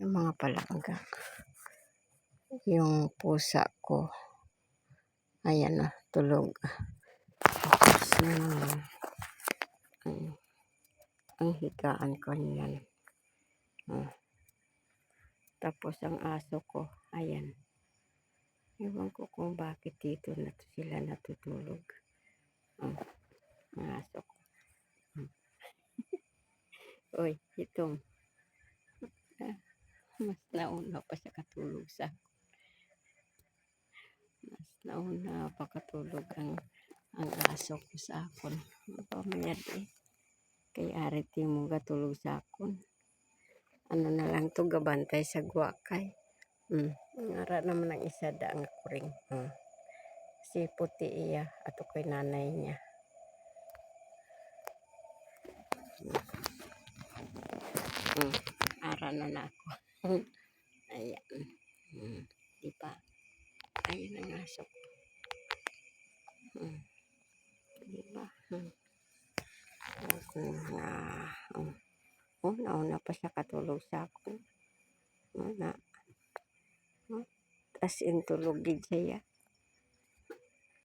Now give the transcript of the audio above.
Yung mga palangga. Yung pusa ko, ayan na, tulog. Tapos ang higaan ko niyan. Tapos ang aso ko, ayan. Ewan ko kung bakit dito na sila natutulog. Ang aso ko. Uy, itong mas nauna pa siya katulog sa nauna pa katulog ang aso ko sa akon. Pamayad kay ariti mo katulog sa akon. Ano na lang to, gabantay sa guwakay. Ngara naman ang isa da ang kuring. Si puti iya ato ko'y nanay niya. Ara na ako. Ayan. Diba? Ayan ang aso ko. Diba? Nauna pa siya katulog sa ako. As in tulog din siya.